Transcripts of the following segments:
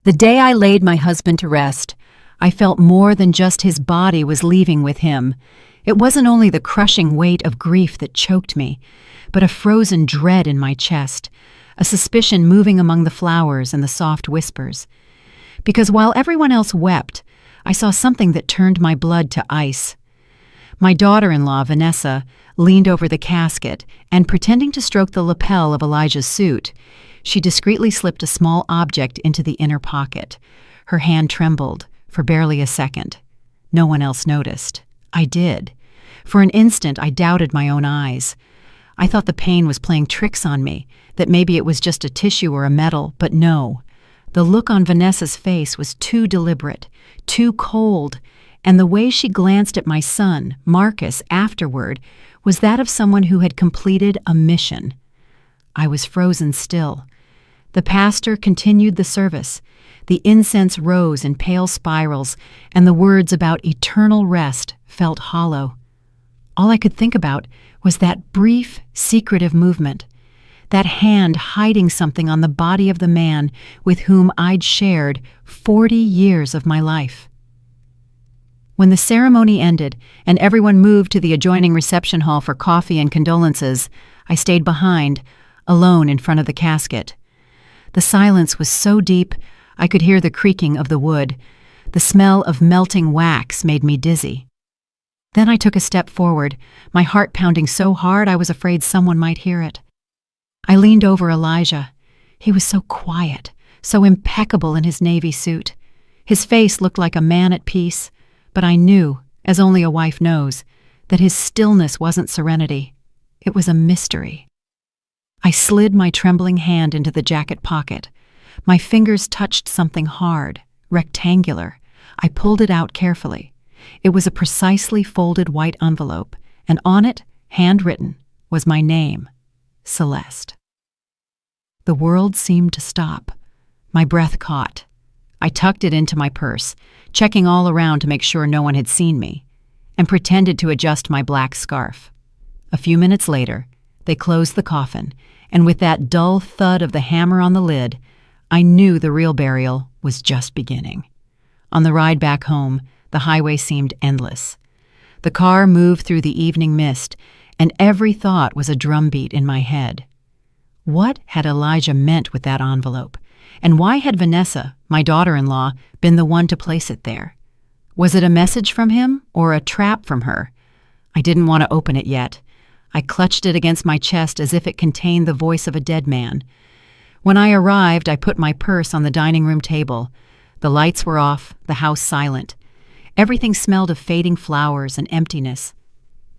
The day I laid my husband to rest, I felt more than just his body was leaving with him. It wasn't only the crushing weight of grief that choked me, but a frozen dread in my chest, a suspicion moving among the flowers and the soft whispers. Because while everyone else wept, I saw something that turned my blood to ice. My daughter-in-law, Vanessa, leaned over the casket and, pretending to stroke the lapel of Elijah's suit, she discreetly slipped a small object into the inner pocket. Her hand trembled for barely a second. No one else noticed. I did. For an instant, I doubted my own eyes. I thought the pain was playing tricks on me, that maybe it was just a tissue or a metal, but no. The look on Vanessa's face was too deliberate, too cold, and the way she glanced at my son, Marcus, afterward was that of someone who had completed a mission. I was frozen still. The pastor continued the service. The incense rose in pale spirals, and the words about eternal rest felt hollow. All I could think about was that brief, secretive movement, that hand hiding something on the body of the man with whom I'd shared 40 years of my life. When the ceremony ended and everyone moved to the adjoining reception hall for coffee and condolences, I stayed behind, alone in front of the casket. The silence was so deep, I could hear the creaking of the wood. The smell of melting wax made me dizzy. Then I took a step forward, my heart pounding so hard I was afraid someone might hear it. I leaned over Elijah. He was so quiet, so impeccable in his navy suit. His face looked like a man at peace, but I knew, as only a wife knows, that his stillness wasn't serenity. It was a mystery. I slid my trembling hand into the jacket pocket. My fingers touched something hard, rectangular. I pulled it out carefully. It was a precisely folded white envelope, and on it, handwritten, was my name, Celeste. The world seemed to stop. My breath caught. I tucked it into my purse, checking all around to make sure no one had seen me, and pretended to adjust my black scarf. A few minutes later, they closed the coffin, and with that dull thud of the hammer on the lid, I knew the real burial was just beginning. On the ride back home, the highway seemed endless. The car moved through the evening mist, and every thought was a drumbeat in my head. What had Elijah meant with that envelope? And why had Vanessa, my daughter-in-law, been the one to place it there? Was it a message from him or a trap from her? I didn't want to open it yet. I clutched it against my chest as if it contained the voice of a dead man. When I arrived, I put my purse on the dining room table. The lights were off, the house silent. Everything smelled of fading flowers and emptiness.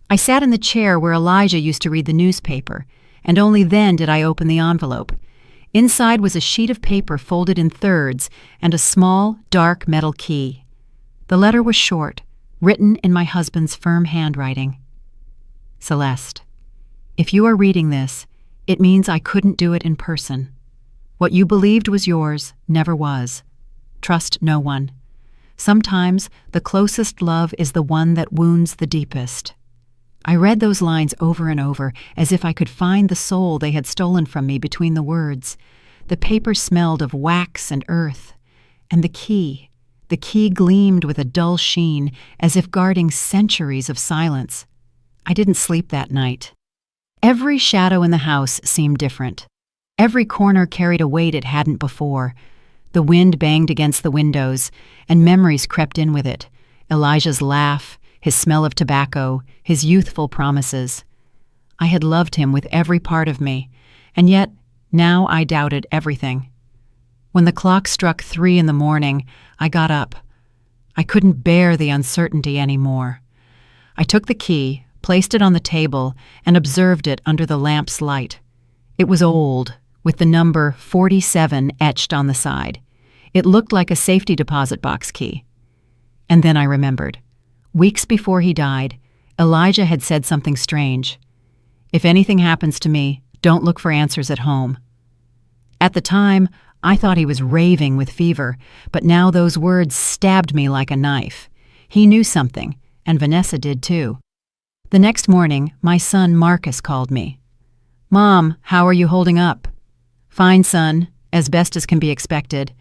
I sat in the chair where Elijah used to read the newspaper, and only then did I open the envelope. Inside was a sheet of paper folded in thirds and a small, dark metal key. The letter was short, written in my husband's firm handwriting. Celeste, if you are reading this, it means I couldn't do it in person. What you believed was yours never was. Trust no one. Sometimes the closest love is the one that wounds the deepest. I read those lines over and over, as if I could find the soul they had stolen from me between the words. The paper smelled of wax and earth. And the key gleamed with a dull sheen, as if guarding centuries of silence. I didn't sleep that night. Every shadow in the house seemed different. Every corner carried a weight it hadn't before. The wind banged against the windows, and memories crept in with it. Elijah's laugh, his smell of tobacco, his youthful promises. I had loved him with every part of me, and yet now I doubted everything. When the clock struck 3 a.m, I got up. I couldn't bear the uncertainty anymore. I took the key, placed it on the table, and observed it under the lamp's light. It was old, with the number 47 etched on the side. It looked like a safety deposit box key. And then I remembered. Weeks before he died, Elijah had said something strange. If anything happens to me, don't look for answers at home. At the time, I thought he was raving with fever, but now those words stabbed me like a knife. He knew something, and Vanessa did too. The next morning, my son Marcus called me. "Mom, how are you holding up?" "Fine, son, as best as can be expected.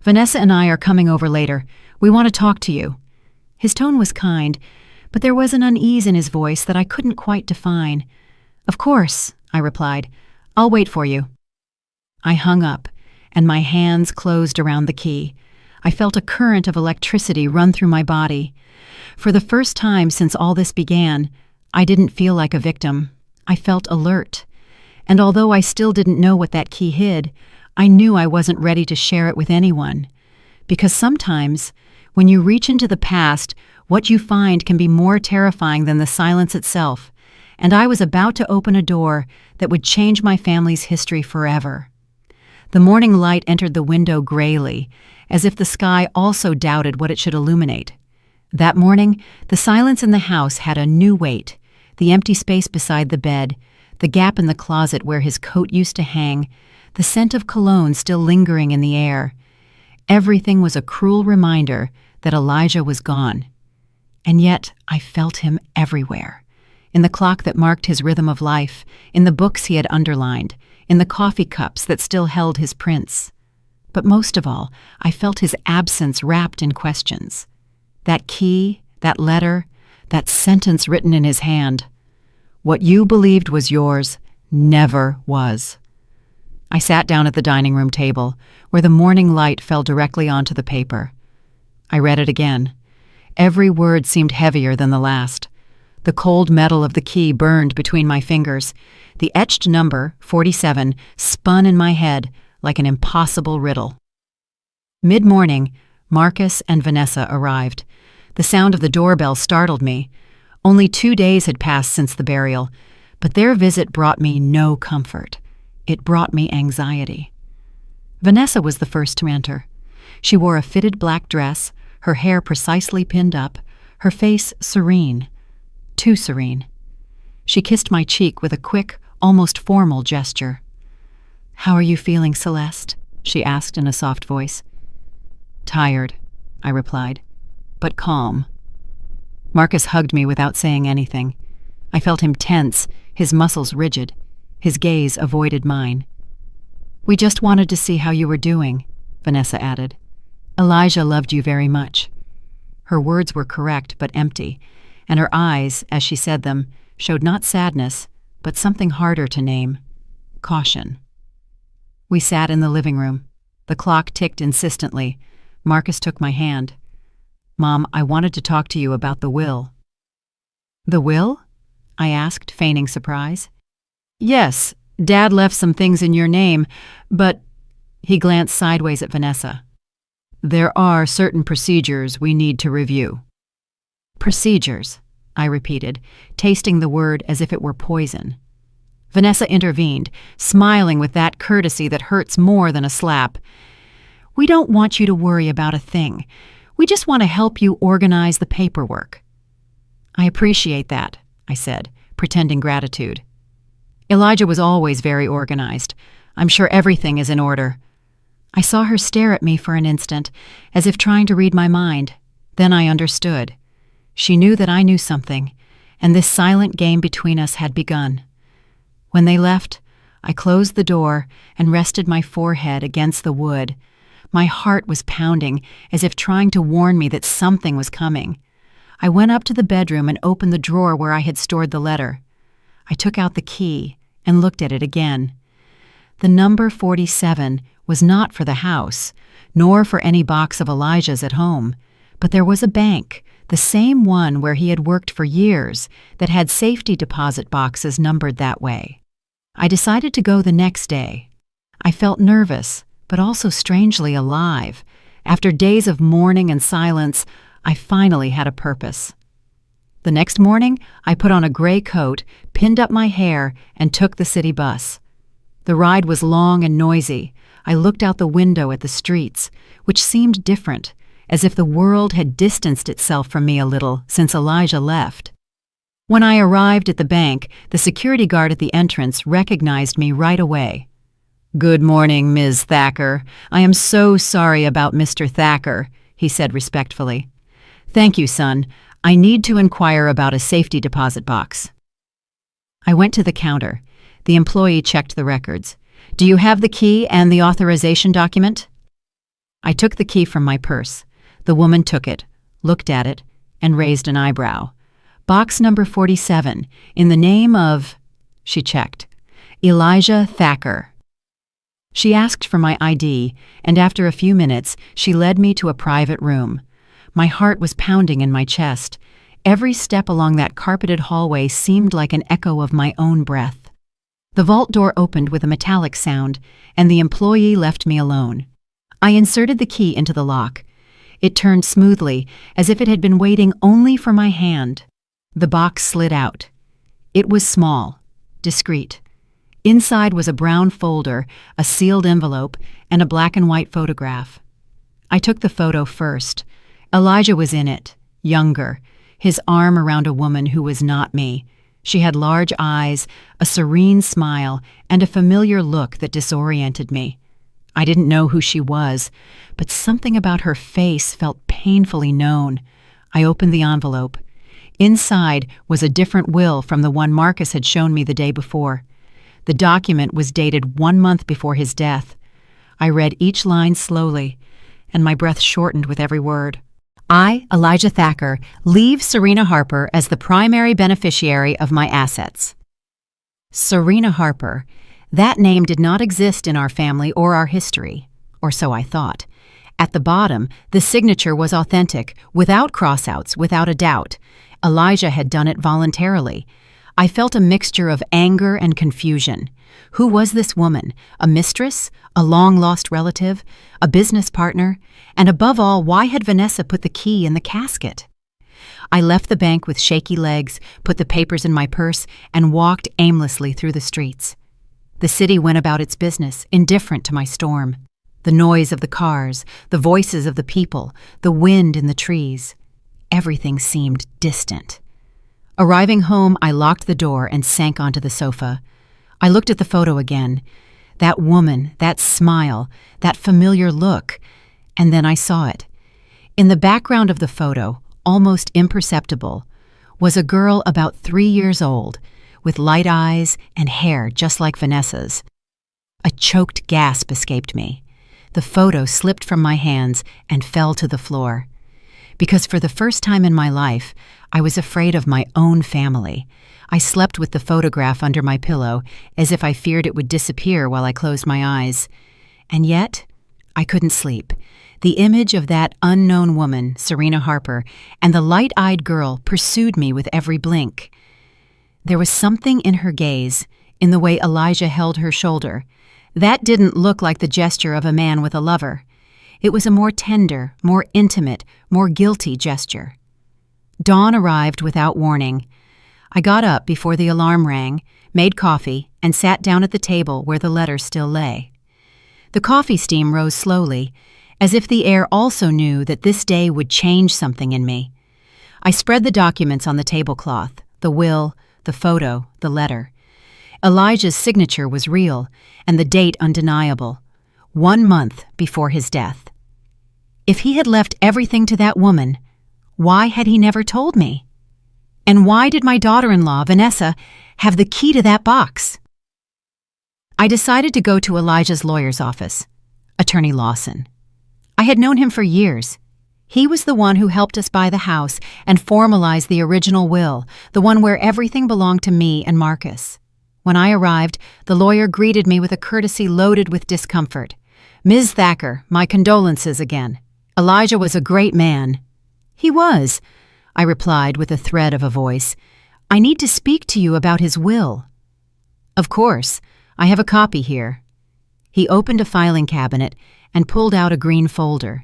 Vanessa and I are coming over later. We want to talk to you." His tone was kind, but there was an unease in his voice that I couldn't quite define. "Of course," I replied. "I'll wait for you." I hung up, and my hands closed around the key. I felt a current of electricity run through my body. For the first time since all this began, I didn't feel like a victim. I felt alert. And although I still didn't know what that key hid, I knew I wasn't ready to share it with anyone. Because sometimes, when you reach into the past, what you find can be more terrifying than the silence itself, and I was about to open a door that would change my family's history forever. The morning light entered the window grayly, as if the sky also doubted what it should illuminate. That morning, the silence in the house had a new weight. The empty space beside the bed, the gap in the closet where his coat used to hang, the scent of cologne still lingering in the air. Everything was a cruel reminder that Elijah was gone. And yet I felt him everywhere. In the clock that marked his rhythm of life, in the books he had underlined, in the coffee cups that still held his prints. But most of all, I felt his absence wrapped in questions. That key, that letter, that sentence written in his hand. What you believed was yours never was. I sat down at the dining room table, where the morning light fell directly onto the paper. I read it again. Every word seemed heavier than the last. The cold metal of the key burned between my fingers. The etched number, 47, spun in my head like an impossible riddle. Mid-morning, Marcus and Vanessa arrived. The sound of the doorbell startled me. Only 2 days had passed since the burial, but their visit brought me no comfort. It brought me anxiety. Vanessa was the first to enter. She wore a fitted black dress, her hair precisely pinned up, her face serene. Too serene. She kissed my cheek with a quick, almost formal gesture. "How are you feeling, Celeste?" she asked in a soft voice. "Tired," I replied, "but calm." Marcus hugged me without saying anything. I felt him tense, his muscles rigid. His gaze avoided mine. "We just wanted to see how you were doing," Vanessa added. "Elijah loved you very much." Her words were correct but empty, and her eyes, as she said them, showed not sadness, but something harder to name: caution. We sat in the living room. The clock ticked insistently. Marcus took my hand. "Mom, I wanted to talk to you about the will." "The will?" I asked, feigning surprise. "Yes, Dad left some things in your name, but—" He glanced sideways at Vanessa. "There are certain procedures we need to review." "Procedures," I repeated, tasting the word as if it were poison. Vanessa intervened, smiling with that courtesy that hurts more than a slap. "We don't want you to worry about a thing. We just want to help you organize the paperwork." "I appreciate that," I said, pretending gratitude. Elijah was always very organized. I'm sure everything is in order. I saw her stare at me for an instant, as if trying to read my mind. Then I understood. She knew that I knew something, and this silent game between us had begun. When they left, I closed the door and rested my forehead against the wood. My heart was pounding, as if trying to warn me that something was coming. I went up to the bedroom and opened the drawer where I had stored the letter. I took out the key and looked at it again. The number 47 was not for the house, nor for any box of Elijah's at home, but there was a bank, the same one where he had worked for years, that had safety deposit boxes numbered that way. I decided to go the next day. I felt nervous, but also strangely alive. After days of mourning and silence, I finally had a purpose. The next morning, I put on a gray coat, pinned up my hair, and took the city bus. The ride was long and noisy. I looked out the window at the streets, which seemed different, as if the world had distanced itself from me a little since Elijah left. When I arrived at the bank, the security guard at the entrance recognized me right away. "Good morning, Ms. Thacker. I am so sorry about Mr. Thacker," he said respectfully. "Thank you, son. I need to inquire about a safety deposit box." I went to the counter. The employee checked the records. "Do you have the key and the authorization document?" I took the key from my purse. The woman took it, looked at it, and raised an eyebrow. Box number 47, in the name of... She checked. Elijah Thacker. She asked for my ID, and after a few minutes, she led me to a private room. My heart was pounding in my chest. Every step along that carpeted hallway seemed like an echo of my own breath. The vault door opened with a metallic sound, and the employee left me alone. I inserted the key into the lock. It turned smoothly, as if it had been waiting only for my hand. The box slid out. It was small, discreet. Inside was a brown folder, a sealed envelope, and a black and white photograph. I took the photo first. Elijah was in it, younger, his arm around a woman who was not me. She had large eyes, a serene smile, and a familiar look that disoriented me. I didn't know who she was, but something about her face felt painfully known. I opened the envelope. Inside was a different will from the one Marcus had shown me the day before. The document was dated 1 month before his death. I read each line slowly, and my breath shortened with every word. I, Elijah Thacker, leave Serena Harper as the primary beneficiary of my assets. Serena Harper. That name did not exist in our family or our history, or so I thought. At the bottom, the signature was authentic, without crossouts, without a doubt. Elijah had done it voluntarily. I felt a mixture of anger and confusion. Who was this woman? A mistress? A long-lost relative? A business partner? And above all, why had Vanessa put the key in the casket? I left the bank with shaky legs, put the papers in my purse, and walked aimlessly through the streets. The city went about its business, indifferent to my storm. The noise of the cars, the voices of the people, the wind in the trees. Everything seemed distant. Arriving home, I locked the door and sank onto the sofa. I looked at the photo again. That woman, that smile, that familiar look. And then I saw it. In the background of the photo, almost imperceptible, was a girl about 3 years old, with light eyes and hair just like Vanessa's. A choked gasp escaped me. The photo slipped from my hands and fell to the floor. Because for the first time in my life, I was afraid of my own family. I slept with the photograph under my pillow, as if I feared it would disappear while I closed my eyes. And yet, I couldn't sleep. The image of that unknown woman, Serena Harper, and the light-eyed girl pursued me with every blink. There was something in her gaze, in the way Elijah held her shoulder. That didn't look like the gesture of a man with a lover. It was a more tender, more intimate, more guilty gesture. Dawn arrived without warning. I got up before the alarm rang, made coffee, and sat down at the table where the letter still lay. The coffee steam rose slowly, as if the air also knew that this day would change something in me. I spread the documents on the tablecloth, the will, the photo, the letter. Elijah's signature was real, and the date undeniable. 1 month before his death. If he had left everything to that woman, why had he never told me? And why did my daughter-in-law, Vanessa, have the key to that box? I decided to go to Elijah's lawyer's office, Attorney Lawson. I had known him for years. He was the one who helped us buy the house and formalize the original will, the one where everything belonged to me and Marcus. When I arrived, the lawyer greeted me with a courtesy loaded with discomfort. "Ms. Thacker, my condolences again. Elijah was a great man." "He was," I replied with a thread of a voice. "I need to speak to you about his will." "Of course. I have a copy here." He opened a filing cabinet and pulled out a green folder.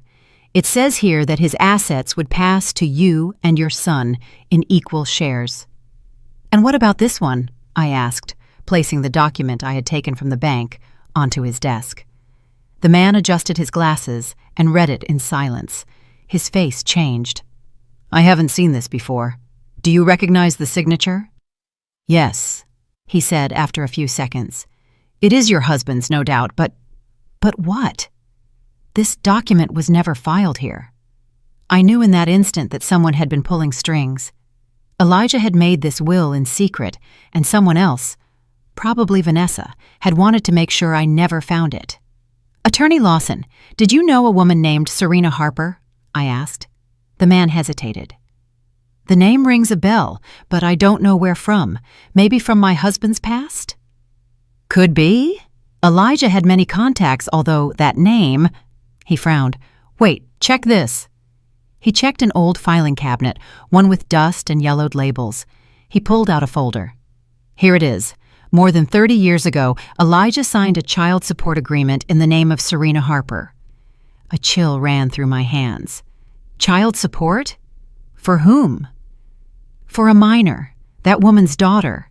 "It says here that his assets would pass to you and your son in equal shares." "And what about this one?" I asked, placing the document I had taken from the bank onto his desk. The man adjusted his glasses and read it in silence. His face changed. "I haven't seen this before. Do you recognize the signature?" "Yes," he said after a few seconds. "It is your husband's, no doubt, but what? This document was never filed here." I knew in that instant that someone had been pulling strings. Elijah had made this will in secret, and someone else, probably Vanessa, had wanted to make sure I never found it. Attorney Lawson, did you know a woman named Serena Harper? I asked. The man hesitated. The name rings a bell, but I don't know where from. Maybe from my husband's past? Could be. Elijah had many contacts, although that name... He frowned. Wait, check this. He checked an old filing cabinet, one with dust and yellowed labels. He pulled out a folder. Here it is. More than 30 years ago, Elijah signed a child support agreement in the name of Serena Harper. A chill ran through my hands. Child support? For whom? For a minor, that woman's daughter.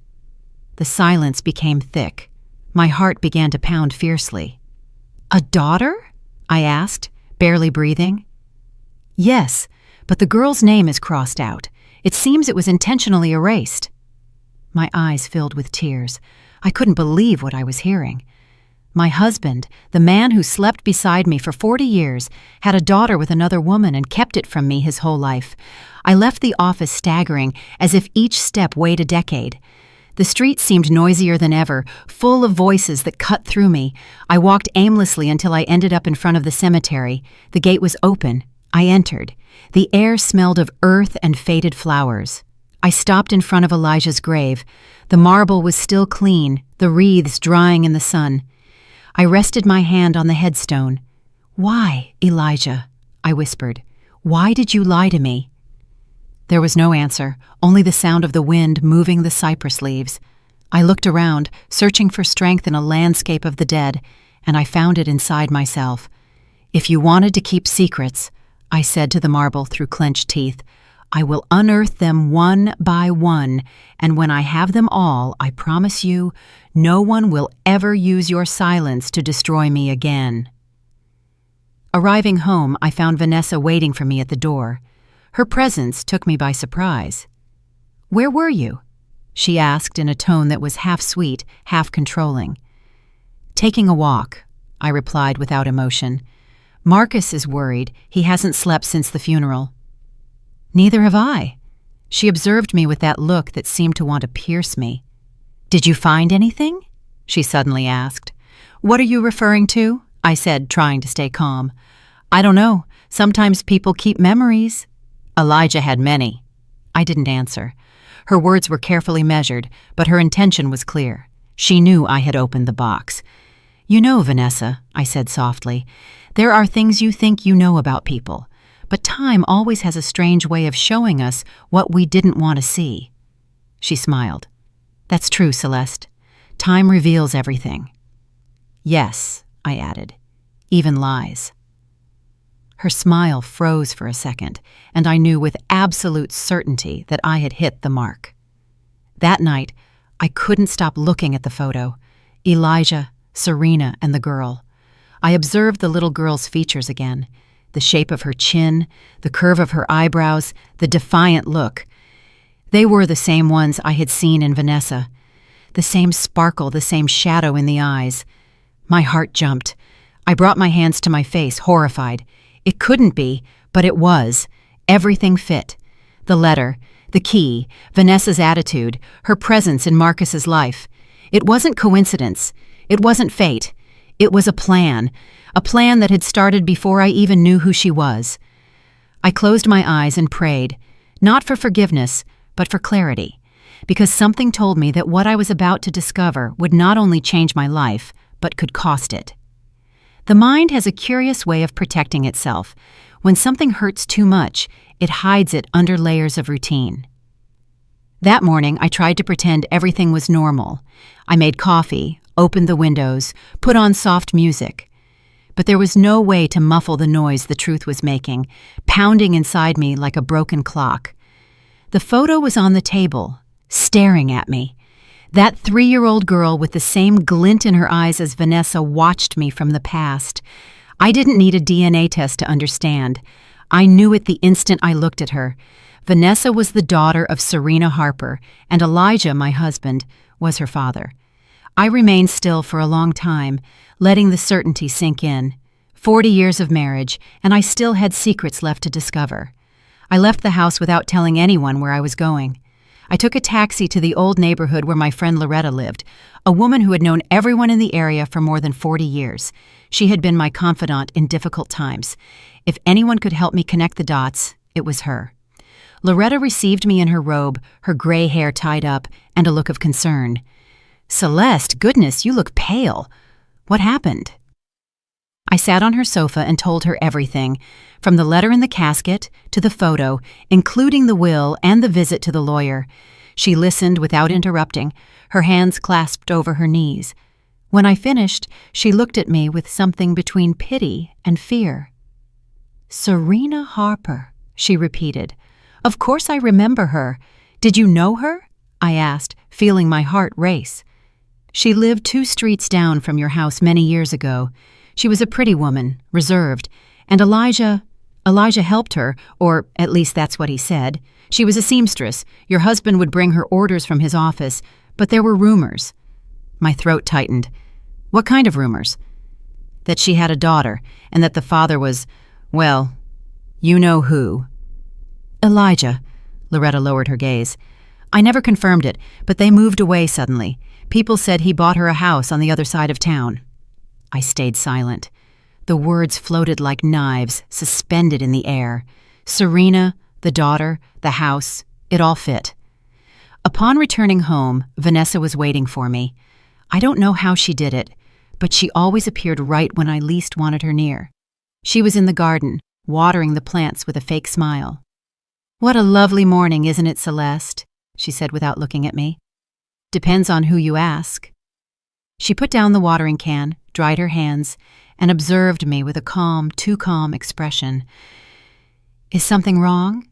The silence became thick. My heart began to pound fiercely. A daughter? I asked, barely breathing. Yes, but the girl's name is crossed out. It seems it was intentionally erased. My eyes filled with tears. I couldn't believe what I was hearing. My husband, the man who slept beside me for 40 years, had a daughter with another woman and kept it from me his whole life. I left the office staggering, as if each step weighed a decade. The street seemed noisier than ever, full of voices that cut through me. I walked aimlessly until I ended up in front of the cemetery. The gate was open. I entered. The air smelled of earth and faded flowers. I stopped in front of Elijah's grave. The marble was still clean, the wreaths drying in the sun. I rested my hand on the headstone. Why, Elijah? I whispered. Why did you lie to me? There was no answer, only the sound of the wind moving the cypress leaves. I looked around, searching for strength in a landscape of the dead, and I found it inside myself. If you wanted to keep secrets, I said to the marble through clenched teeth, I will unearth them one by one, and when I have them all, I promise you, no one will ever use your silence to destroy me again. Arriving home, I found Vanessa waiting for me at the door. Her presence took me by surprise. Where were you? She asked in a tone that was half sweet, half controlling. Taking a walk, I replied without emotion. Marcus is worried. He hasn't slept since the funeral. Neither have I. She observed me with that look that seemed to want to pierce me. Did you find anything? She suddenly asked. What are you referring to? I said, trying to stay calm. I don't know. Sometimes people keep memories. Elijah had many. I didn't answer. Her words were carefully measured, but her intention was clear. She knew I had opened the box. You know, Vanessa, I said softly, there are things you think you know about people, but time always has a strange way of showing us what we didn't want to see. She smiled. That's true, Celeste. Time reveals everything. Yes, I added, even lies. Her smile froze for a second, and I knew with absolute certainty that I had hit the mark. That night, I couldn't stop looking at the photo. Elijah, Serena, and the girl. I observed the little girl's features again, the shape of her chin, the curve of her eyebrows, the defiant look. They were the same ones I had seen in Vanessa. The same sparkle, the same shadow in the eyes. My heart jumped. I brought my hands to my face, horrified. It couldn't be, but it was. Everything fit. The letter, the key, Vanessa's attitude, her presence in Marcus's life. It wasn't coincidence. It wasn't fate. It was a plan that had started before I even knew who she was. I closed my eyes and prayed, not for forgiveness, but for clarity, because something told me that what I was about to discover would not only change my life, but could cost it. The mind has a curious way of protecting itself. When something hurts too much, it hides it under layers of routine. That morning, I tried to pretend everything was normal. I made coffee, opened the windows, put on soft music. But there was no way to muffle the noise the truth was making, pounding inside me like a broken clock. The photo was on the table, staring at me. That 3-year-old girl with the same glint in her eyes as Vanessa watched me from the past. I didn't need a DNA test to understand. I knew it the instant I looked at her. Vanessa was the daughter of Serena Harper, and Elijah, my husband, was her father. I remained still for a long time, letting the certainty sink in. 40 years of marriage, and I still had secrets left to discover. I left the house without telling anyone where I was going. I took a taxi to the old neighborhood where my friend Loretta lived, a woman who had known everyone in the area for more than 40 years. She had been my confidant in difficult times. If anyone could help me connect the dots, it was her. Loretta received me in her robe, her gray hair tied up, and a look of concern. "Celeste, goodness, you look pale. What happened?" I sat on her sofa and told her everything, from the letter in the casket to the photo, including the will and the visit to the lawyer. She listened without interrupting, her hands clasped over her knees. When I finished, she looked at me with something between pity and fear. "Serena Harper," she repeated. "Of course I remember her. Did you know her?" I asked, feeling my heart race. "She lived 2 streets down from your house many years ago. She was a pretty woman, reserved, and Elijah helped her, or at least that's what he said. She was a seamstress. Your husband would bring her orders from his office, but there were rumors." My throat tightened. "What kind of rumors?" "That she had a daughter, and that the father was, well, you know who." "Elijah," Loretta lowered her gaze. "I never confirmed it, but they moved away suddenly. People said he bought her a house on the other side of town." I stayed silent. The words floated like knives, suspended in the air. Serena, the daughter, the house, it all fit. Upon returning home, Vanessa was waiting for me. I don't know how she did it, but she always appeared right when I least wanted her near. She was in the garden, watering the plants with a fake smile. "What a lovely morning, isn't it, Celeste?" she said without looking at me. "Depends on who you ask." She put down the watering can, dried her hands, and observed me with a calm, too calm expression. "Is something wrong?"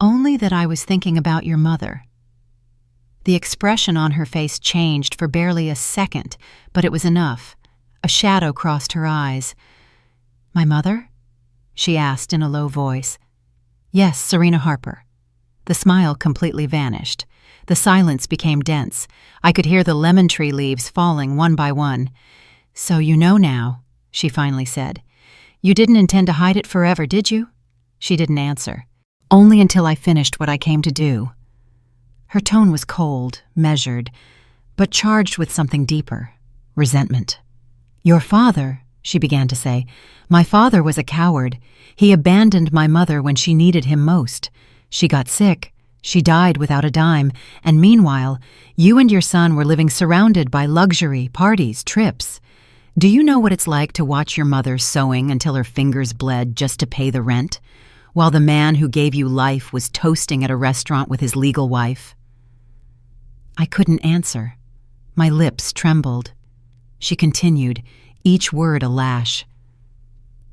"Only that I was thinking about your mother." The expression on her face changed for barely a second, but it was enough. A shadow crossed her eyes. "My mother?" she asked in a low voice. "Yes, Serena Harper." The smile completely vanished. The silence became dense. I could hear the lemon tree leaves falling one by one. "So you know now," she finally said. "You didn't intend to hide it forever, did you?" She didn't answer. "Only until I finished what I came to do." Her tone was cold, measured, but charged with something deeper, resentment. "Your father," she began to say, "my father was a coward. He abandoned my mother when she needed him most. She got sick. She died without a dime, and meanwhile, you and your son were living surrounded by luxury, parties, trips. Do you know what it's like to watch your mother sewing until her fingers bled just to pay the rent, while the man who gave you life was toasting at a restaurant with his legal wife?" I couldn't answer. My lips trembled. She continued, each word a lash.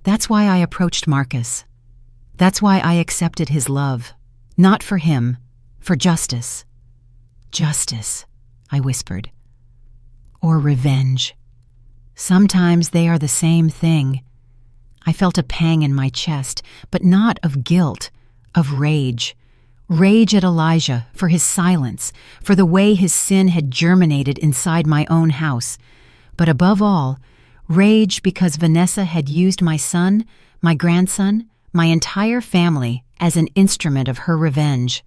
"That's why I approached Marcus. That's why I accepted his love. Not for him, for justice." "Justice," I whispered. "Or revenge. Sometimes they are the same thing." I felt a pang in my chest, but not of guilt, of rage. Rage at Elijah, for his silence, for the way his sin had germinated inside my own house. But above all, rage because Vanessa had used my son, my grandson, my entire family as an instrument of her revenge.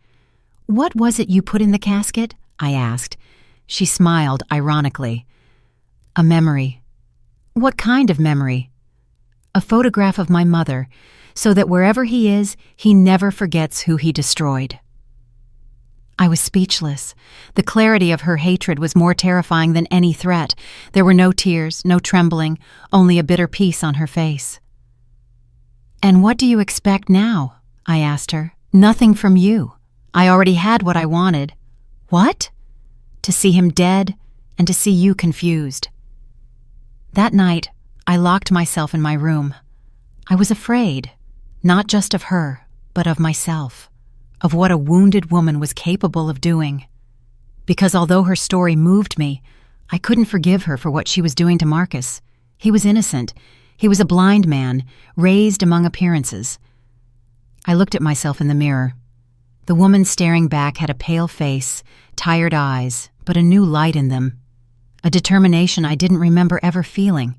"What was it you put in the casket?" I asked. She smiled ironically. "A memory." "What kind of memory?" "A photograph of my mother, so that wherever he is, he never forgets who he destroyed." I was speechless. The clarity of her hatred was more terrifying than any threat. There were no tears, no trembling, only a bitter peace on her face. "And what do you expect now?" I asked her. "Nothing from you. I already had what I wanted." "What?" "To see him dead and to see you confused." That night, I locked myself in my room. I was afraid, not just of her, but of myself, of what a wounded woman was capable of doing. Because although her story moved me, I couldn't forgive her for what she was doing to Marcus. He was innocent. He was a blind man, raised among appearances. I looked at myself in the mirror. The woman staring back had a pale face, tired eyes, but a new light in them. A determination I didn't remember ever feeling.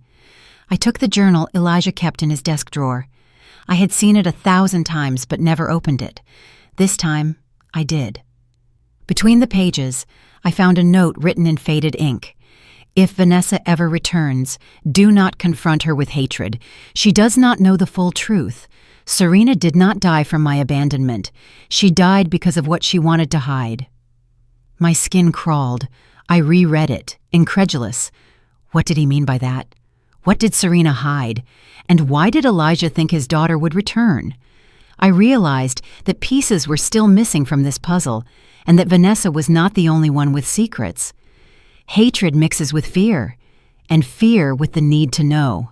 I took the journal Elijah kept in his desk drawer. I had seen it 1,000 times but never opened it. This time, I did. Between the pages, I found a note written in faded ink. If Vanessa ever returns, do not confront her with hatred. She does not know the full truth. Serena did not die from my abandonment. She died because of what she wanted to hide. My skin crawled. I reread it, incredulous. What did he mean by that? What did Serena hide? And why did Elijah think his daughter would return? I realized that pieces were still missing from this puzzle, and that Vanessa was not the only one with secrets. Hatred mixes with fear, and fear with the need to know.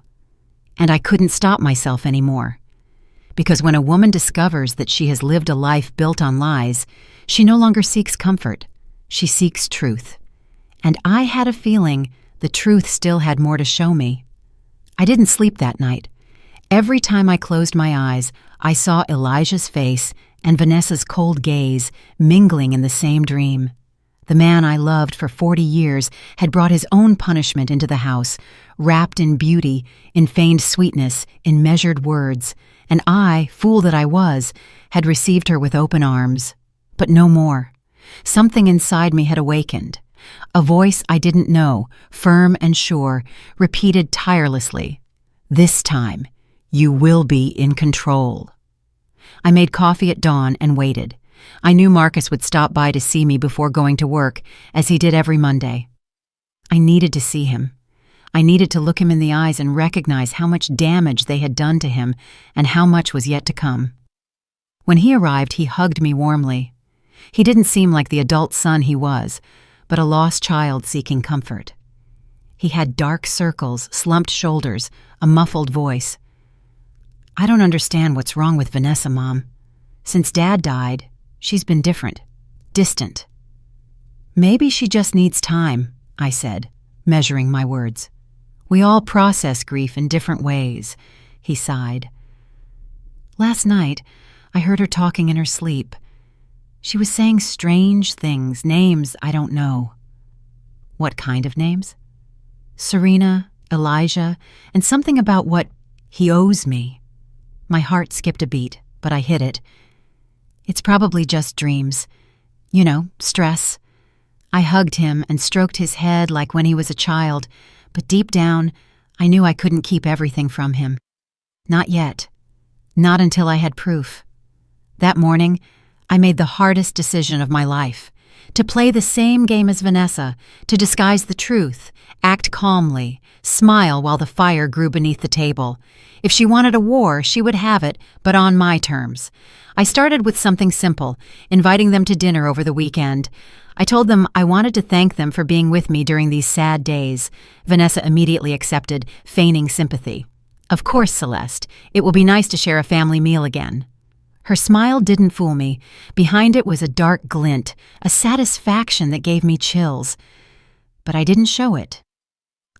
And I couldn't stop myself anymore. Because when a woman discovers that she has lived a life built on lies, she no longer seeks comfort. She seeks truth. And I had a feeling the truth still had more to show me. I didn't sleep that night. Every time I closed my eyes, I saw Elijah's face and Vanessa's cold gaze mingling in the same dream. The man I loved for 40 years had brought his own punishment into the house, wrapped in beauty, in feigned sweetness, in measured words, and I, fool that I was, had received her with open arms. But no more. Something inside me had awakened. A voice I didn't know, firm and sure, repeated tirelessly, "This time, you will be in control." I made coffee at dawn and waited. I knew Marcus would stop by to see me before going to work, as he did every Monday. I needed to see him. I needed to look him in the eyes and recognize how much damage they had done to him and how much was yet to come. When he arrived, he hugged me warmly. He didn't seem like the adult son he was, but a lost child seeking comfort. He had dark circles, slumped shoulders, a muffled voice. "I don't understand what's wrong with Vanessa, Mom. Since Dad died, she's been different, distant." "Maybe she just needs time," I said, measuring my words. "We all process grief in different ways," he sighed. "Last night, I heard her talking in her sleep. She was saying strange things, names I don't know." "What kind of names?" "Serena, Elijah, and something about what he owes me." My heart skipped a beat, but I hid it. "It's probably just dreams. You know, stress." I hugged him and stroked his head like when he was a child, but deep down, I knew I couldn't keep everything from him. Not yet. Not until I had proof. That morning, I made the hardest decision of my life. To play the same game as Vanessa, to disguise the truth, act calmly, smile while the fire grew beneath the table. If she wanted a war, she would have it, but on my terms. I started with something simple, inviting them to dinner over the weekend. I told them I wanted to thank them for being with me during these sad days. Vanessa immediately accepted, feigning sympathy. "Of course, Celeste. It will be nice to share a family meal again." Her smile didn't fool me. Behind it was a dark glint, a satisfaction that gave me chills. But I didn't show it.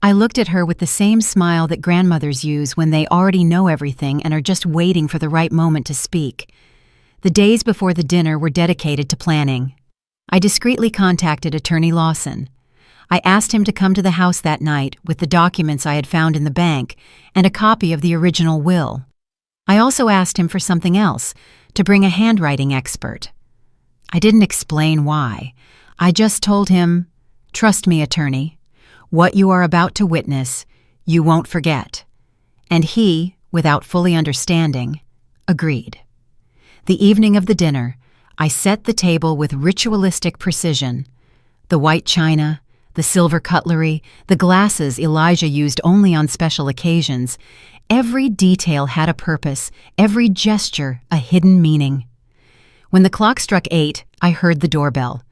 I looked at her with the same smile that grandmothers use when they already know everything and are just waiting for the right moment to speak. The days before the dinner were dedicated to planning. I discreetly contacted Attorney Lawson. I asked him to come to the house that night with the documents I had found in the bank and a copy of the original will. I also asked him for something else, to bring a handwriting expert. I didn't explain why. I just told him, "Trust me, attorney. What you are about to witness, you won't forget." And he, without fully understanding, agreed. The evening of the dinner, I set the table with ritualistic precision. The white china, the silver cutlery, the glasses Elijah used only on special occasions. Every detail had a purpose, every gesture a hidden meaning. When the clock struck 8, I heard the doorbell.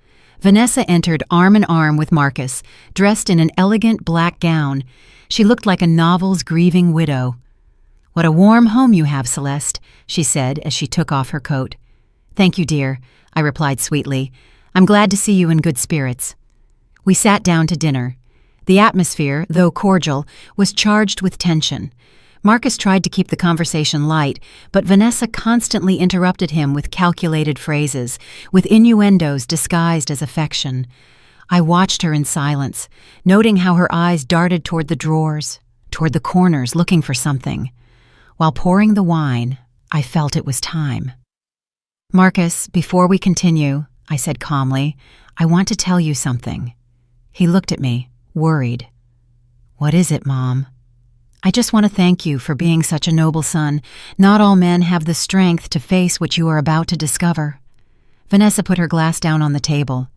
Vanessa entered arm in arm with Marcus, dressed in an elegant black gown. She looked like a novel's grieving widow. "What a warm home you have, Celeste," she said as she took off her coat. "Thank you, dear," I replied sweetly. "I'm glad to see you in good spirits." We sat down to dinner. The atmosphere, though cordial, was charged with tension. Marcus tried to keep the conversation light, but Vanessa constantly interrupted him with calculated phrases, with innuendos disguised as affection. I watched her in silence, noting how her eyes darted toward the drawers, toward the corners, looking for something. While pouring the wine, I felt it was time. "Marcus, before we continue, I said calmly. "I want to tell you something." He looked at me, worried. "What is it, Mom?" "I just want to thank you for being such a noble son. Not all men have the strength to face what you are about to discover." Vanessa put her glass down on the table.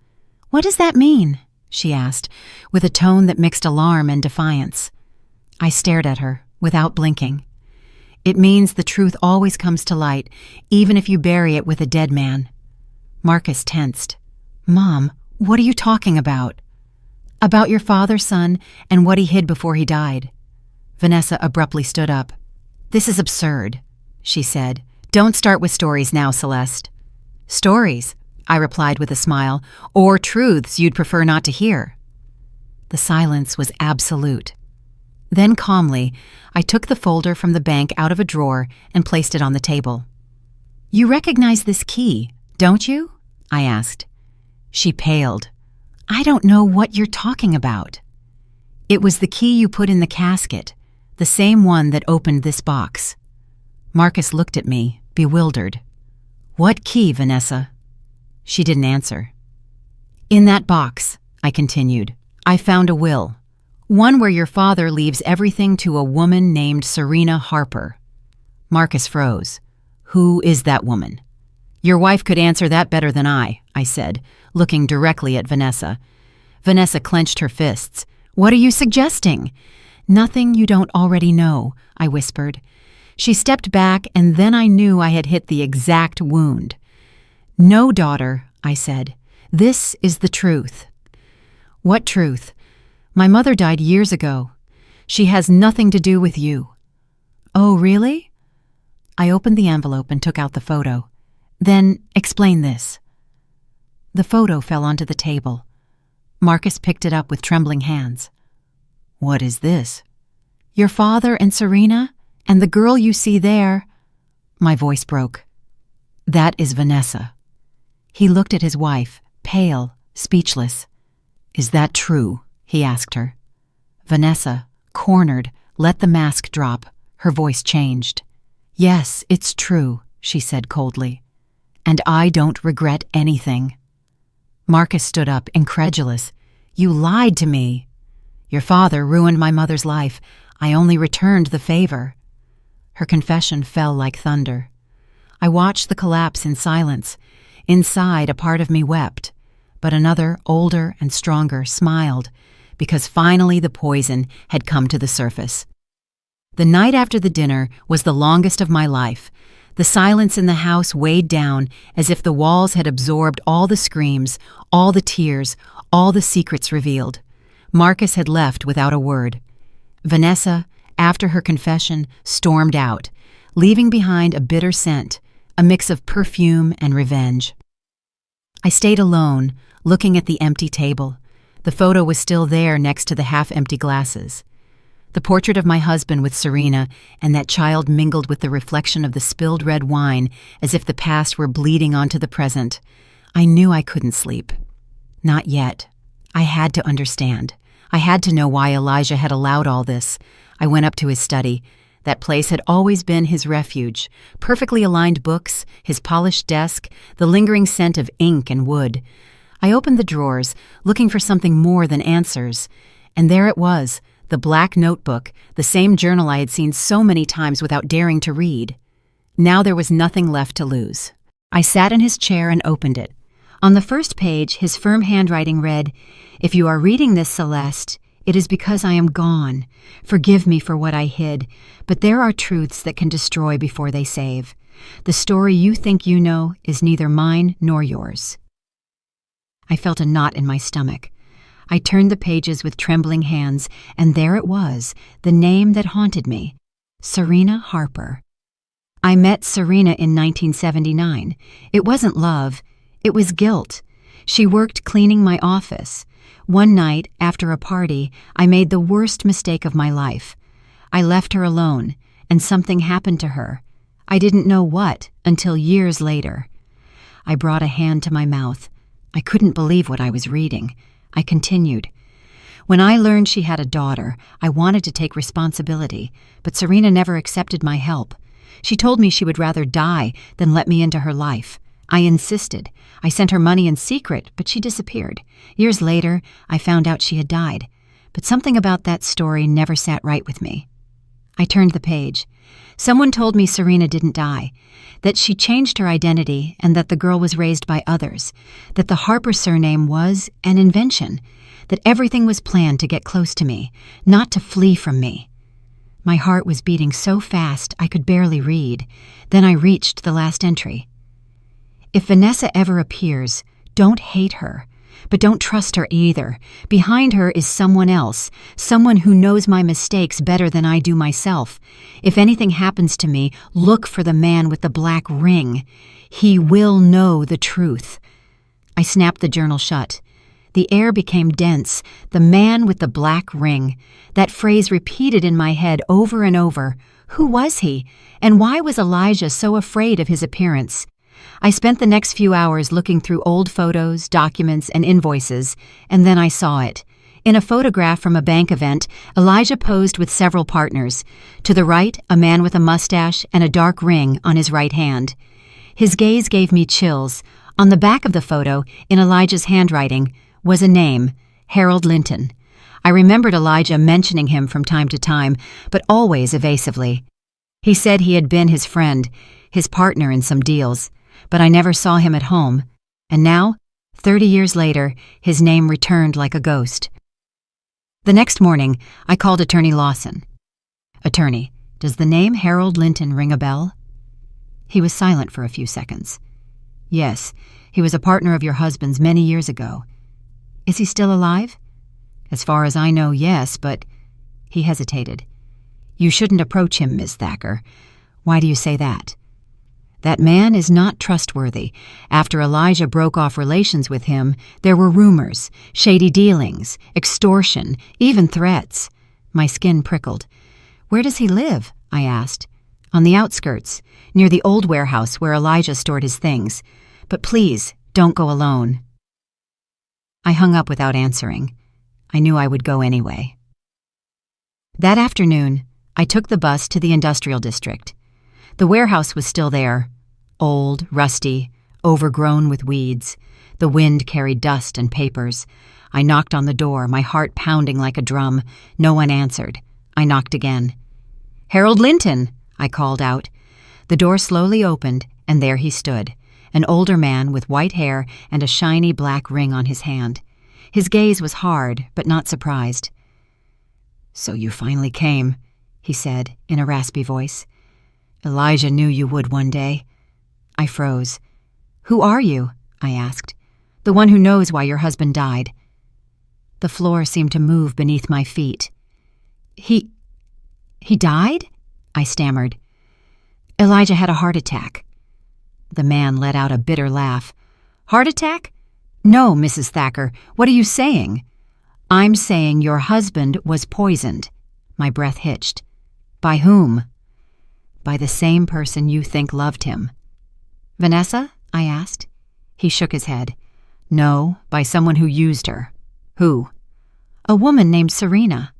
"What does that mean?" she asked, with a tone that mixed alarm and defiance. I stared at her, without blinking. "It means the truth always comes to light, even if you bury it with a dead man." Marcus tensed. "Mom, what are you talking about?" "About your father, son, and what he hid before he died." Vanessa abruptly stood up. "This is absurd," she said. "Don't start with stories now, Celeste." "Stories," I replied with a smile, "or truths you'd prefer not to hear." The silence was absolute. Then calmly, I took the folder from the bank out of a drawer and placed it on the table. "You recognize this key, don't you?" I asked. She paled. "I don't know what you're talking about." "It was the key you put in the casket, the same one that opened this box." Marcus looked at me, bewildered. "What key, Vanessa?" She didn't answer. "In that box," I continued, "I found a will. One where your father leaves everything to a woman named Serena Harper." Marcus froze. "Who is that woman?" "Your wife could answer that better than I said, looking directly at Vanessa. Vanessa clenched her fists. "What are you suggesting?" "Nothing you don't already know," I whispered. She stepped back, and then I knew I had hit the exact wound. "No, daughter," I said. "This is the truth." "What truth?" "My mother died years ago. She has nothing to do with you." "Oh, really?" I opened the envelope and took out the photo. "Then explain this." The photo fell onto the table. Marcus picked it up with trembling hands. "What is this?" "Your father and Serena, and the girl you see there." My voice broke. "That is Vanessa." He looked at his wife, pale, speechless. "Is that true?" he asked her. Vanessa, cornered, let the mask drop. Her voice changed. "Yes, it's true," she said coldly. "And I don't regret anything." Marcus stood up, incredulous. "You lied to me." "Your father ruined my mother's life. I only returned the favor." Her confession fell like thunder. I watched the collapse in silence. Inside, a part of me wept, but another, older and stronger, smiled, because finally the poison had come to the surface. The night after the dinner was the longest of my life. The silence in the house weighed down as if the walls had absorbed all the screams, all the tears, all the secrets revealed. Marcus had left without a word. Vanessa, after her confession, stormed out, leaving behind a bitter scent, a mix of perfume and revenge. I stayed alone, looking at the empty table. The photo was still there next to the half-empty glasses. The portrait of my husband with Serena and that child mingled with the reflection of the spilled red wine as if the past were bleeding onto the present. I knew I couldn't sleep. Not yet. I had to understand. I had to know why Elijah had allowed all this. I went up to his study. That place had always been his refuge. Perfectly aligned books, his polished desk, the lingering scent of ink and wood. I opened the drawers, looking for something more than answers. And there it was, the black notebook, the same journal I had seen so many times without daring to read. Now there was nothing left to lose. I sat in his chair and opened it. On the first page, his firm handwriting read, "If you are reading this, Celeste, it is because I am gone. Forgive me for what I hid, but there are truths that can destroy before they save. The story you think you know is neither mine nor yours." I felt a knot in my stomach. I turned the pages with trembling hands, and there it was, the name that haunted me, Serena Harper. I met Serena in 1979. It wasn't love. It was guilt. She worked cleaning my office. One night, after a party, I made the worst mistake of my life. I left her alone, and something happened to her. I didn't know what until years later. I brought a hand to my mouth. I couldn't believe what I was reading. I continued. When I learned she had a daughter, I wanted to take responsibility, but Serena never accepted my help. She told me she would rather die than let me into her life. I insisted. I sent her money in secret, but she disappeared. Years later, I found out she had died. But something about that story never sat right with me. I turned the page. Someone told me Serena didn't die, that she changed her identity and that the girl was raised by others, that the Harper surname was an invention, that everything was planned to get close to me, not to flee from me. My heart was beating so fast I could barely read. Then I reached the last entry. If Vanessa ever appears, don't hate her, but don't trust her either. Behind her is someone else, someone who knows my mistakes better than I do myself. If anything happens to me, look for the man with the black ring. He will know the truth. I snapped the journal shut. The air became dense. The man with the black ring. That phrase repeated in my head over and over. Who was he? And why was Elijah so afraid of his appearance? I spent the next few hours looking through old photos, documents, and invoices, and then I saw it. In a photograph from a bank event, Elijah posed with several partners. To the right, a man with a mustache and a dark ring on his right hand. His gaze gave me chills. On the back of the photo, in Elijah's handwriting, was a name, Harold Linton. I remembered Elijah mentioning him from time to time, but always evasively. He said he had been his friend, his partner in some deals, but I never saw him at home, and now, 30 years later, his name returned like a ghost. The next morning, I called Attorney Lawson. Attorney, does the name Harold Linton ring a bell? He was silent for a few seconds. Yes, he was a partner of your husband's many years ago. Is he still alive? As far as I know, yes, but... He hesitated. You shouldn't approach him, Miss Thacker. Why do you say that? That man is not trustworthy. After Elijah broke off relations with him, there were rumors, shady dealings, extortion, even threats. My skin prickled. Where does he live? I asked. On the outskirts, near the old warehouse where Elijah stored his things. But please, don't go alone. I hung up without answering. I knew I would go anyway. That afternoon, I took the bus to the industrial district. The warehouse was still there, old, rusty, overgrown with weeds. The wind carried dust and papers. I knocked on the door, my heart pounding like a drum. No one answered. I knocked again. Harold Linton, I called out. The door slowly opened, and there he stood, an older man with white hair and a shiny black ring on his hand. His gaze was hard, but not surprised. So you finally came, he said in a raspy voice. Elijah knew you would one day. I froze. Who are you? I asked. The one who knows why your husband died. The floor seemed to move beneath my feet. He died? I stammered. Elijah had a heart attack. The man let out a bitter laugh. Heart attack? No, Mrs. Thacker. What are you saying? I'm saying your husband was poisoned. My breath hitched. By whom? By the same person you think loved him. Vanessa? I asked. He shook his head. No, by someone who used her. Who? A woman named Serena.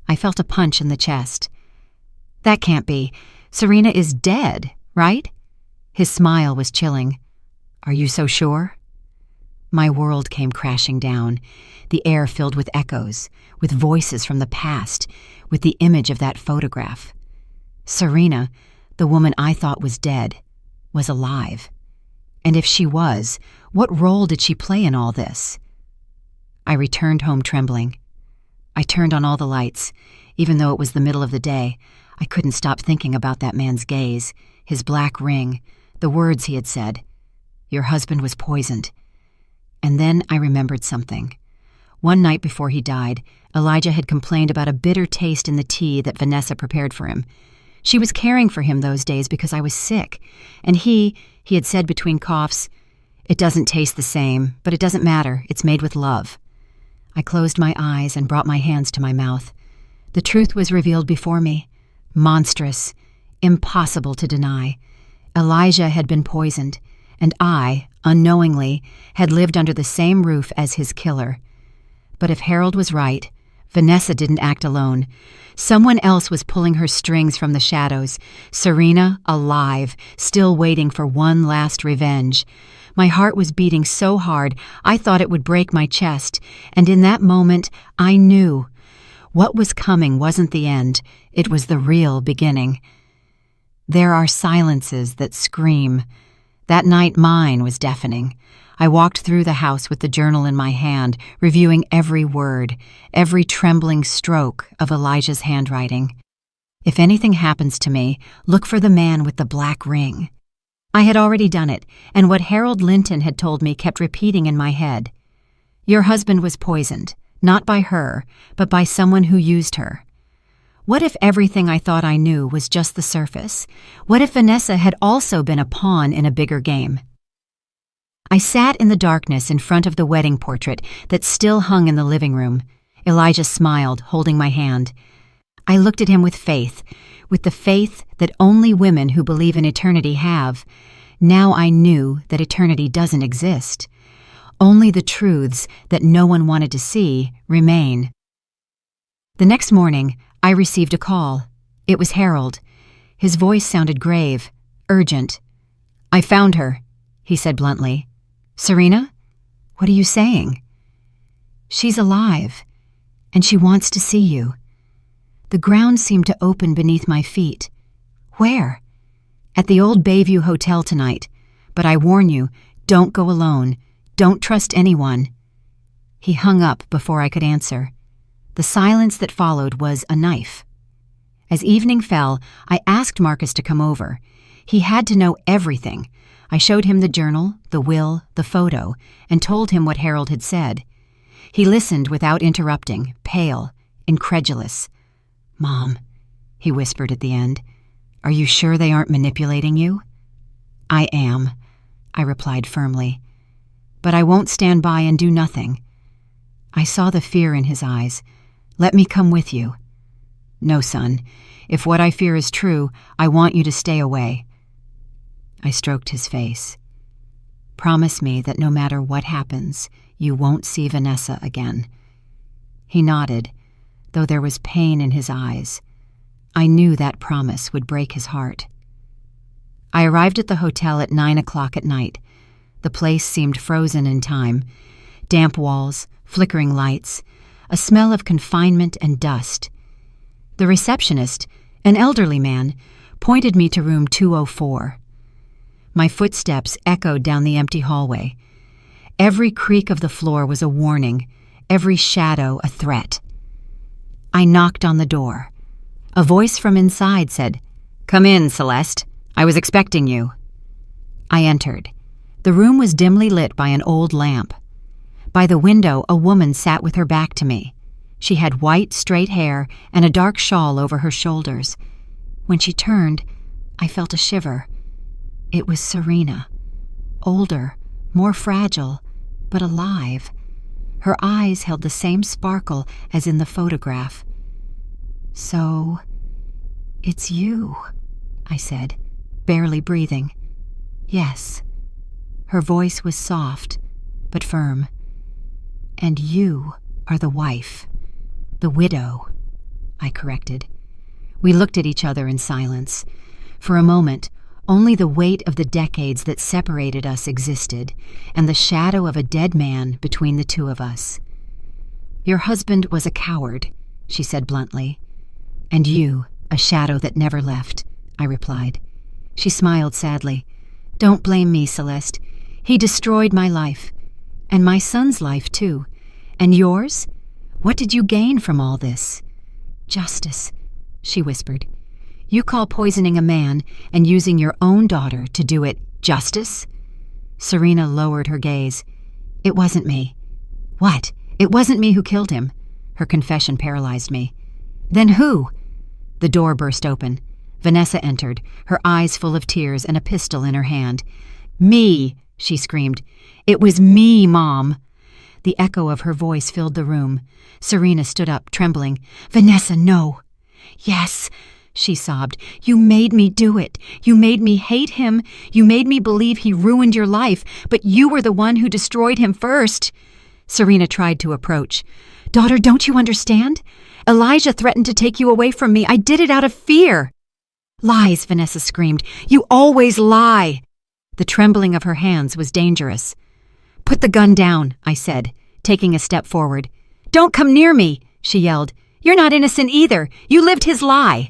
I felt a punch in the chest. That can't be. Serena is dead, right? His smile was chilling. Are you so sure? My world came crashing down, the air filled with echoes, with voices from the past, with the image of that photograph. Serena, the woman I thought was dead, was alive. And if she was, what role did she play in all this? I returned home trembling. I turned on all the lights. Even though it was the middle of the day, I couldn't stop thinking about that man's gaze, his black ring, the words he had said. Your husband was poisoned. And then I remembered something. One night before he died, Elijah had complained about a bitter taste in the tea that Vanessa prepared for him. She was caring for him those days because I was sick, and he had said between coughs, "It doesn't taste the same, but it doesn't matter, it's made with love." I closed my eyes and brought my hands to my mouth. The truth was revealed before me. Monstrous, impossible to deny. Elijah had been poisoned, and I, unknowingly, had lived under the same roof as his killer. But if Harold was right, Vanessa didn't act alone. Someone else was pulling her strings from the shadows. Serena, alive, still waiting for one last revenge. My heart was beating so hard I thought it would break my chest, and in that moment I knew. What was coming wasn't the end, it was the real beginning. There are silences that scream. That night mine was deafening. I walked through the house with the journal in my hand, reviewing every word, every trembling stroke of Elijah's handwriting. If anything happens to me, look for the man with the black ring. I had already done it, and what Harold Linton had told me kept repeating in my head. Your husband was poisoned, not by her, but by someone who used her. What if everything I thought I knew was just the surface? What if Vanessa had also been a pawn in a bigger game? I sat in the darkness in front of the wedding portrait that still hung in the living room. Elijah smiled, holding my hand. I looked at him with the faith that only women who believe in eternity have. Now I knew that eternity doesn't exist. Only the truths that no one wanted to see remain. The next morning, I received a call. It was Harold. His voice sounded grave, urgent. I found her, he said bluntly. Serena? What are you saying? She's alive, and she wants to see you. The ground seemed to open beneath my feet. Where? At the old Bayview Hotel tonight. But I warn you, don't go alone. Don't trust anyone. He hung up before I could answer. The silence that followed was a knife. As evening fell, I asked Marcus to come over. He had to know everything. I showed him the journal, the will, the photo, and told him what Harold had said. He listened without interrupting, pale, incredulous. Mom, he whispered at the end, are you sure they aren't manipulating you? I am, I replied firmly. But I won't stand by and do nothing. I saw the fear in his eyes. Let me come with you. No, son. If what I fear is true, I want you to stay away. I stroked his face. Promise me that no matter what happens, you won't see Vanessa again. He nodded, though there was pain in his eyes. I knew that promise would break his heart. I arrived at the hotel at 9 o'clock at night. The place seemed frozen in time. Damp walls, flickering lights, a smell of confinement and dust. The receptionist, an elderly man, pointed me to room 204. My footsteps echoed down the empty hallway. Every creak of the floor was a warning, every shadow a threat. I knocked on the door. A voice from inside said, "Come in, Celeste. I was expecting you." I entered. The room was dimly lit by an old lamp. By the window, a woman sat with her back to me. She had white, straight hair and a dark shawl over her shoulders. When she turned, I felt a shiver. It was Serena. Older, more fragile, but alive. Her eyes held the same sparkle as in the photograph. "So, it's you," I said, barely breathing. "Yes." Her voice was soft, but firm. "And you are the wife, the widow," I corrected. We looked at each other in silence. For a moment, only the weight of the decades that separated us existed, and the shadow of a dead man between the two of us. "Your husband was a coward," she said bluntly. "And you, a shadow that never left," I replied. She smiled sadly. "Don't blame me, Celeste. He destroyed my life. And my son's life, too. And yours? What did you gain from all this?" "Justice," she whispered. "You call poisoning a man and using your own daughter to do it justice?" Serena lowered her gaze. "It wasn't me." "What? It wasn't me who killed him?" Her confession paralyzed me. "Then who?" The door burst open. Vanessa entered, her eyes full of tears and a pistol in her hand. "Me!" she screamed. "It was me, Mom!" The echo of her voice filled the room. Serena stood up, trembling. "Vanessa, no!" "Yes!" she sobbed. "You made me do it. You made me hate him. You made me believe he ruined your life, but you were the one who destroyed him first." Serena tried to approach. Daughter, don't you understand? Elijah threatened to take you away from me. I did it out of fear. Lies, Vanessa screamed. You always lie. The trembling of her hands was dangerous. Put the gun down, I said, taking a step forward. Don't come near me, she yelled. You're not innocent either. You lived his lie.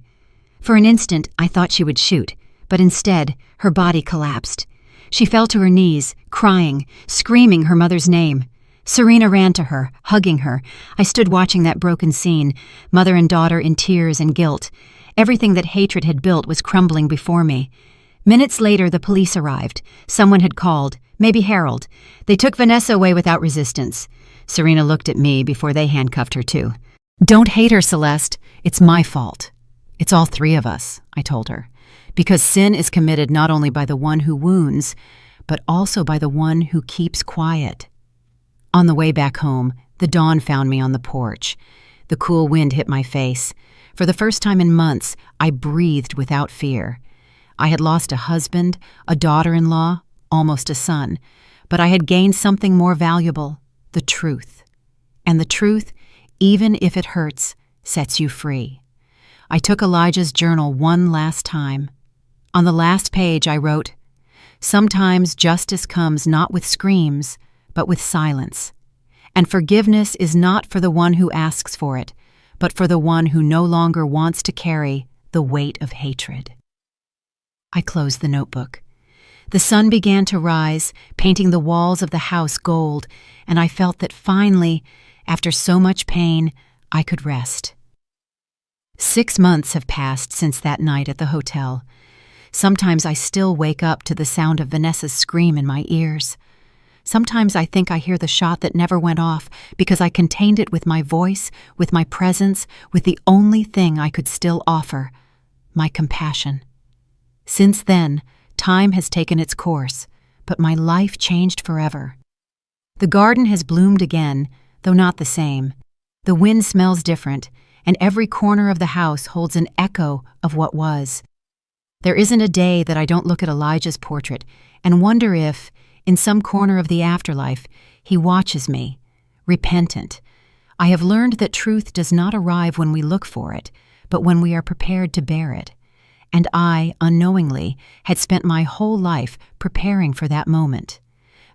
For an instant, I thought she would shoot, but instead, her body collapsed. She fell to her knees, crying, screaming her mother's name. Serena ran to her, hugging her. I stood watching that broken scene, mother and daughter in tears and guilt. Everything that hatred had built was crumbling before me. Minutes later, the police arrived. Someone had called, maybe Harold. They took Vanessa away without resistance. Serena looked at me before they handcuffed her too. Don't hate her, Celeste. It's my fault. It's all three of us, I told her. Because sin is committed not only by the one who wounds, but also by the one who keeps quiet. On the way back home, the dawn found me on the porch. The cool wind hit my face. For the first time in months, I breathed without fear. I had lost a husband, a daughter-in-law, almost a son, but I had gained something more valuable, the truth. And the truth, even if it hurts, sets you free. I took Elijah's journal one last time. On the last page I wrote, "Sometimes justice comes not with screams, but with silence. And forgiveness is not for the one who asks for it, but for the one who no longer wants to carry the weight of hatred." I closed the notebook. The sun began to rise, painting the walls of the house gold, and I felt that finally, after so much pain, I could rest. 6 months have passed since that night at the hotel. Sometimes I still wake up to the sound of Vanessa's scream in my ears. Sometimes I think I hear the shot that never went off because I contained it with my voice, with my presence, with the only thing I could still offer, my compassion. Since then, time has taken its course, but my life changed forever. The garden has bloomed again, though not the same. The wind smells different, and every corner of the house holds an echo of what was. There isn't a day that I don't look at Elijah's portrait and wonder if, in some corner of the afterlife, he watches me, repentant. I have learned that truth does not arrive when we look for it, but when we are prepared to bear it. And I, unknowingly, had spent my whole life preparing for that moment.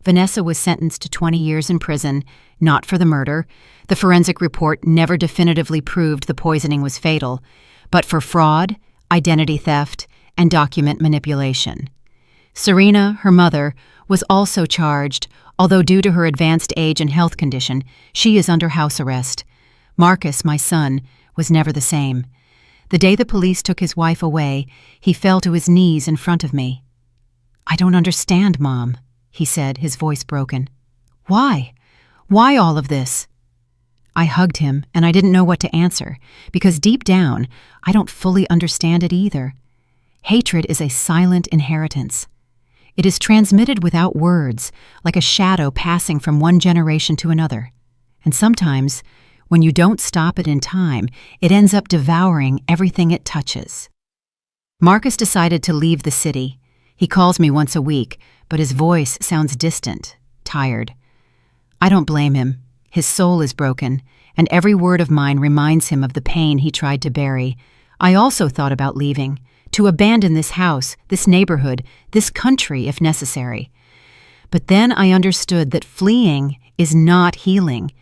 Vanessa was sentenced to 20 years in prison, not for the murder. The forensic report never definitively proved the poisoning was fatal, but for fraud, identity theft, and document manipulation. Serena, her mother, was also charged, although due to her advanced age and health condition, she is under house arrest. Marcus, my son, was never the same. The day the police took his wife away, he fell to his knees in front of me. "I don't understand, Mom," he said, his voice broken. "Why? Why all of this?" I hugged him, and I didn't know what to answer, because deep down, I don't fully understand it either. Hatred is a silent inheritance. It is transmitted without words, like a shadow passing from one generation to another. And sometimes, when you don't stop it in time, it ends up devouring everything it touches. Marcus decided to leave the city. He calls me once a week, but his voice sounds distant, tired. I don't blame him. His soul is broken, and every word of mine reminds him of the pain he tried to bury. I also thought about leaving, to abandon this house, this neighborhood, this country if necessary. But then I understood that fleeing is not healing.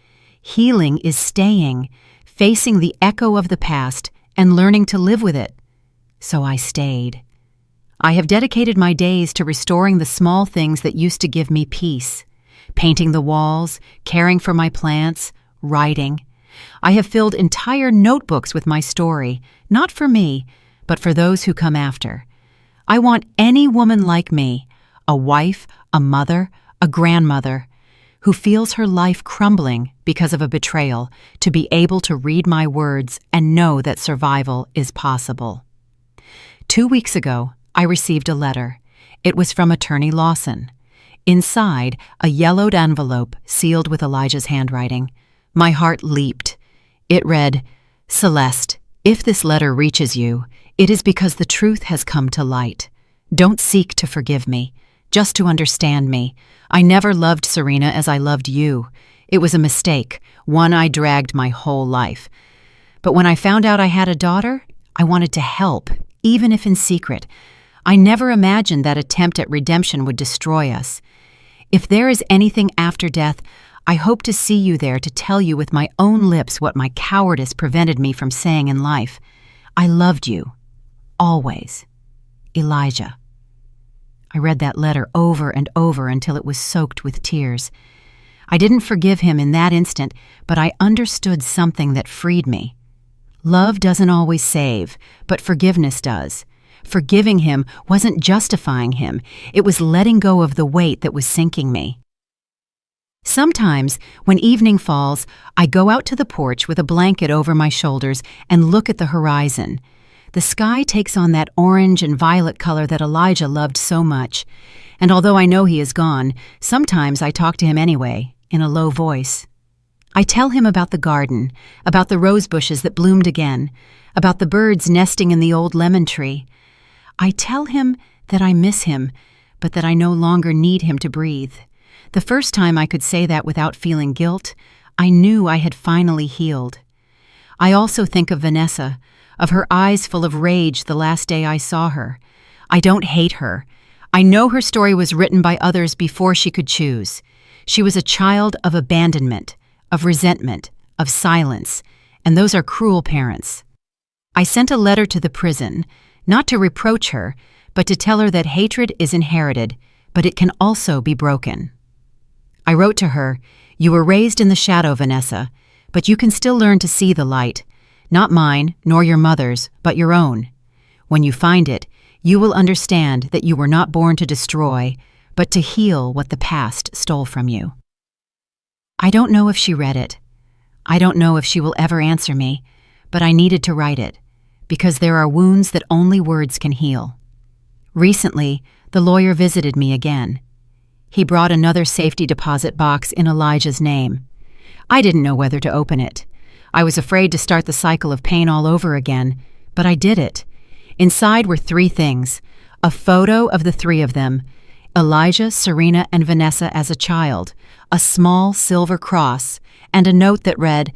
Healing is staying, facing the echo of the past, and learning to live with it. So I stayed. I have dedicated my days to restoring the small things that used to give me peace. Painting the walls, caring for my plants, writing. I have filled entire notebooks with my story, not for me, but for those who come after. I want any woman like me, a wife, a mother, a grandmother, who feels her life crumbling because of a betrayal, to be able to read my words and know that survival is possible. 2 weeks ago, I received a letter. It was from Attorney Lawson. Inside, a yellowed envelope sealed with Elijah's handwriting. My heart leaped. It read, "Celeste, if this letter reaches you, it is because the truth has come to light. Don't seek to forgive me, just to understand me. I never loved Serena as I loved you. It was a mistake, one I dragged my whole life. But when I found out I had a daughter, I wanted to help, even if in secret. I never imagined that attempt at redemption would destroy us. If there is anything after death, I hope to see you there to tell you with my own lips what my cowardice prevented me from saying in life. I loved you. Always. Elijah. I read that letter over and over until it was soaked with tears. I didn't forgive him in that instant, but I understood something that freed me. Love doesn't always save, but forgiveness does. Forgiving him wasn't justifying him. It was letting go of the weight that was sinking me. Sometimes, when evening falls, I go out to the porch with a blanket over my shoulders and look at the horizon. The sky takes on that orange and violet color that Elijah loved so much. And although I know he is gone, sometimes I talk to him anyway, in a low voice. I tell him about the garden, about the rose bushes that bloomed again, about the birds nesting in the old lemon tree. I tell him that I miss him, but that I no longer need him to breathe. The first time I could say that without feeling guilt, I knew I had finally healed. I also think of Vanessa, of her eyes full of rage the last day I saw her. I don't hate her. I know her story was written by others before she could choose. She was a child of abandonment, of resentment, of silence, and those are cruel parents. I sent a letter to the prison, not to reproach her, but to tell her that hatred is inherited, but it can also be broken. I wrote to her, "You were raised in the shadow, Vanessa, but you can still learn to see the light. Not mine, nor your mother's, but your own. When you find it, you will understand that you were not born to destroy, but to heal what the past stole from you." I don't know if she read it. I don't know if she will ever answer me, but I needed to write it, because there are wounds that only words can heal. Recently, the lawyer visited me again. He brought another safety deposit box in Elijah's name. I didn't know whether to open it. I was afraid to start the cycle of pain all over again, but I did it. Inside were 3 things: a photo of the 3 of them, Elijah, Serena, and Vanessa as a child, a small silver cross, and a note that read,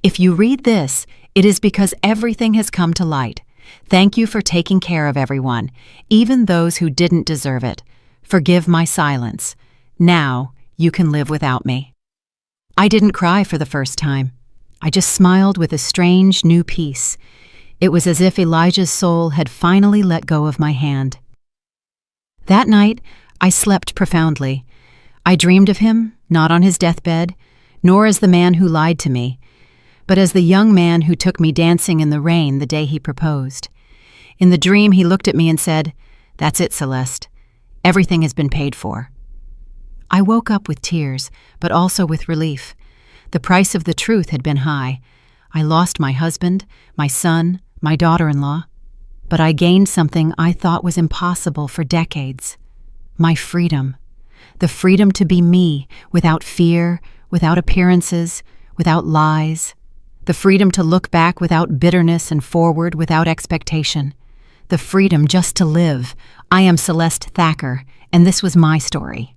"If you read this, it is because everything has come to light. Thank you for taking care of everyone, even those who didn't deserve it. Forgive my silence. Now you can live without me." I didn't cry for the first time. I just smiled with a strange new peace. It was as if Elijah's soul had finally let go of my hand. That night, I slept profoundly. I dreamed of him, not on his deathbed, nor as the man who lied to me, but as the young man who took me dancing in the rain the day he proposed. In the dream, he looked at me and said, "That's it, Celeste. Everything has been paid for." I woke up with tears, but also with relief. The price of the truth had been high. I lost my husband, my son, my daughter-in-law, but I gained something I thought was impossible for decades. My freedom. The freedom to be me, without fear, without appearances, without lies. The freedom to look back without bitterness and forward without expectation. The freedom just to live. I am Celeste Thacker, and this was my story.